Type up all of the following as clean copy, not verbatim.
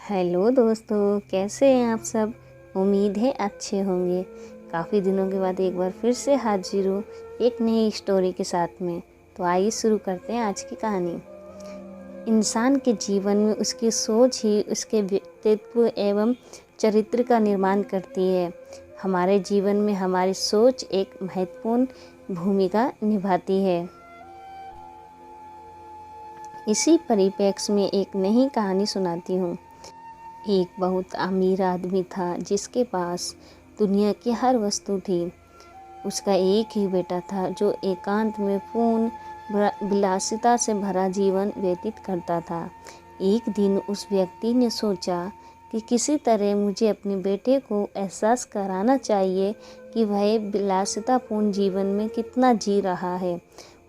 Hello दोस्तों, कैसे हैं आप सब। उम्मीद है अच्छे होंगे। काफ़ी दिनों के बाद एक बार फिर से हाजिर हूँ एक नई स्टोरी के साथ में। तो आइए शुरू करते हैं आज की कहानी। इंसान के जीवन में उसकी सोच ही उसके व्यक्तित्व एवं चरित्र का निर्माण करती है। हमारे जीवन में हमारी सोच एक महत्वपूर्ण भूमिका निभाती है। इसी परिप्रेक्ष्य में एक नई कहानी सुनाती हूँ। एक बहुत अमीर आदमी था जिसके पास दुनिया की हर वस्तु थी। उसका एक ही बेटा था जो एकांत में पूर्ण विलासिता से भरा जीवन व्यतीत करता था। एक दिन उस व्यक्ति ने सोचा कि किसी तरह मुझे अपने बेटे को एहसास कराना चाहिए कि वह विलासितापूर्ण जीवन में कितना जी रहा है।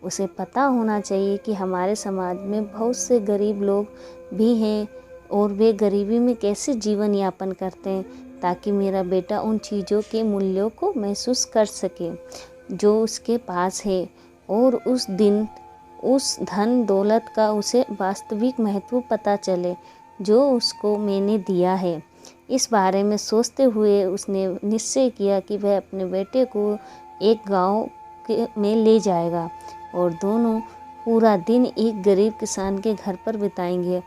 उसे पता होना चाहिए कि हमारे समाज में बहुत से गरीब लोग भी हैं और वे गरीबी में कैसे जीवन यापन करते हैं, ताकि मेरा बेटा उन चीज़ों के मूल्यों को महसूस कर सके जो उसके पास है, और उस दिन उस धन दौलत का उसे वास्तविक महत्व पता चले जो उसको मैंने दिया है। इस बारे में सोचते हुए उसने निश्चय किया कि वह अपने बेटे को एक गांव में ले जाएगा और दोनों पूरा दिन एक गरीब किसान के घर पर बिताएंगे।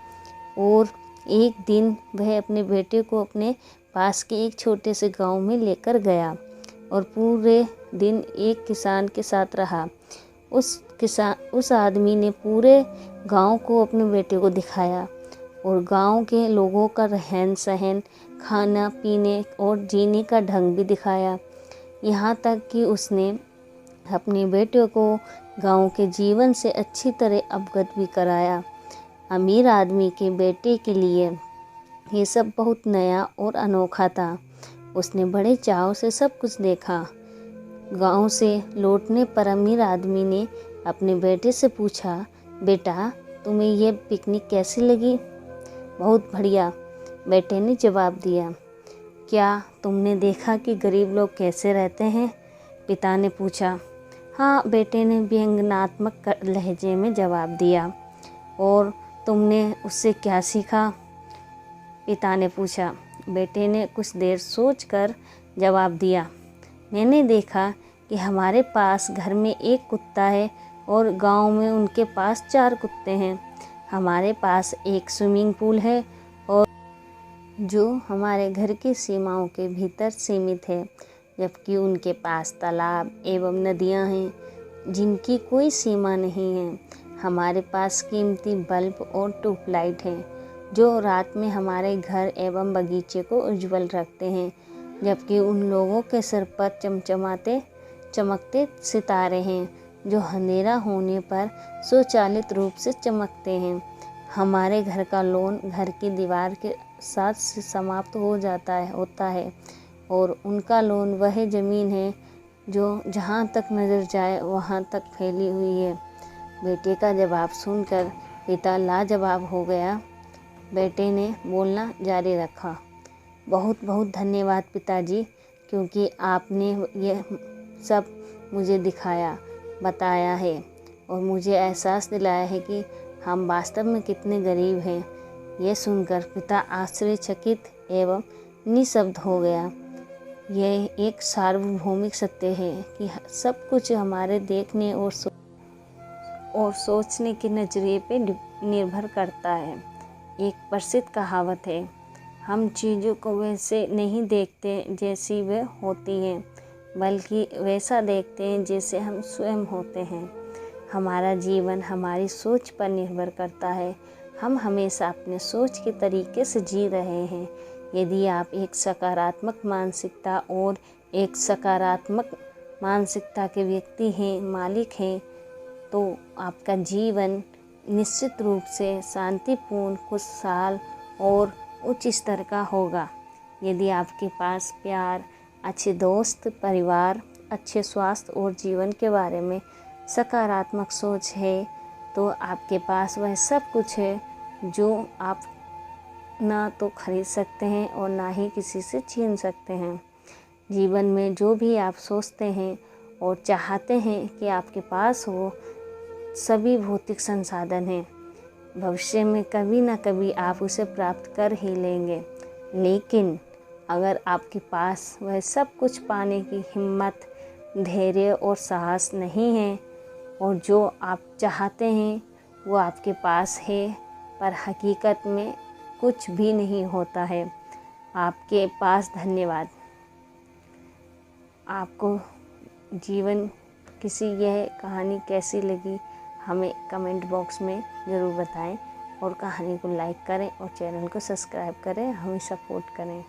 और एक दिन वह अपने बेटे को अपने पास के एक छोटे से गांव में लेकर गया और पूरे दिन एक किसान के साथ रहा। उस आदमी ने पूरे गांव को अपने बेटे को दिखाया और गांव के लोगों का रहन सहन, खाना पीने और जीने का ढंग भी दिखाया। यहाँ तक कि उसने अपने बेटे को गांव के जीवन से अच्छी तरह अवगत भी कराया। अमीर आदमी के बेटे के लिए ये सब बहुत नया और अनोखा था। उसने बड़े चाव से सब कुछ देखा। गांव से लौटने पर अमीर आदमी ने अपने बेटे से पूछा, बेटा तुम्हें ये पिकनिक कैसी लगी। बहुत बढ़िया, बेटे ने जवाब दिया। क्या तुमने देखा कि गरीब लोग कैसे रहते हैं, पिता ने पूछा। हाँ, बेटे ने व्यंग्यात्मक लहजे में जवाब दिया। और तुमने उससे क्या सीखा, पिता ने पूछा। बेटे ने कुछ देर सोचकर जवाब दिया। मैंने देखा कि हमारे पास घर में एक कुत्ता है और गांव में उनके पास 4 कुत्ते हैं। हमारे पास एक स्विमिंग पूल है और जो हमारे घर की सीमाओं के भीतर सीमित है, जबकि उनके पास तालाब एवं नदियां हैं जिनकी कोई सीमा नहीं है। हमारे पास कीमती बल्ब और ट्यूबलाइट हैं जो रात में हमारे घर एवं बगीचे को उज्जवल रखते हैं, जबकि उन लोगों के सिर पर चमकते सितारे हैं जो अंधेरा होने पर स्वचालित रूप से चमकते हैं। हमारे घर का लॉन घर की दीवार के साथ से समाप्त होता है और उनका लॉन वह ज़मीन है जो जहाँ तक नज़र जाए वहाँ तक फैली हुई है। बेटे का जवाब सुनकर पिता लाजवाब हो गया। बेटे ने बोलना जारी रखा। बहुत बहुत धन्यवाद पिताजी, क्योंकि आपने यह सब मुझे बताया है और मुझे एहसास दिलाया है कि हम वास्तव में कितने गरीब हैं। यह सुनकर पिता आश्चर्यचकित एवं निःशब्द हो गया। यह एक सार्वभौमिक सत्य है कि सब कुछ हमारे देखने और सोचने के नज़रिए पे निर्भर करता है। एक प्रसिद्ध कहावत है, हम चीज़ों को वैसे नहीं देखते जैसी वे होती हैं, बल्कि वैसा देखते हैं जैसे हम स्वयं होते हैं। हमारा जीवन हमारी सोच पर निर्भर करता है। हम हमेशा अपने सोच के तरीके से जी रहे हैं। यदि आप एक सकारात्मक मानसिकता और एक सकारात्मक मानसिकता के व्यक्ति हैं, मालिक हैं, तो आपका जीवन निश्चित रूप से शांतिपूर्ण, खुशहाल और उच्च स्तर का होगा। यदि आपके पास प्यार, अच्छे दोस्त, परिवार, अच्छे स्वास्थ्य और जीवन के बारे में सकारात्मक सोच है, तो आपके पास वह सब कुछ है जो आप ना तो खरीद सकते हैं और ना ही किसी से छीन सकते हैं। जीवन में जो भी आप सोचते हैं और चाहते हैं कि आपके पास हो, सभी भौतिक संसाधन हैं। भविष्य में कभी ना कभी आप उसे प्राप्त कर ही लेंगे। लेकिन अगर आपके पास वह सब कुछ पाने की हिम्मत, धैर्य और साहस नहीं है और जो आप चाहते हैं वो आपके पास है पर हकीकत में कुछ भी नहीं होता है आपके पास। धन्यवाद। आपको जीवन किसी यह कहानी कैसी लगी हमें कमेंट बॉक्स में ज़रूर बताएं और कहानी को लाइक करें और चैनल को सब्सक्राइब करें, हमें सपोर्ट करें।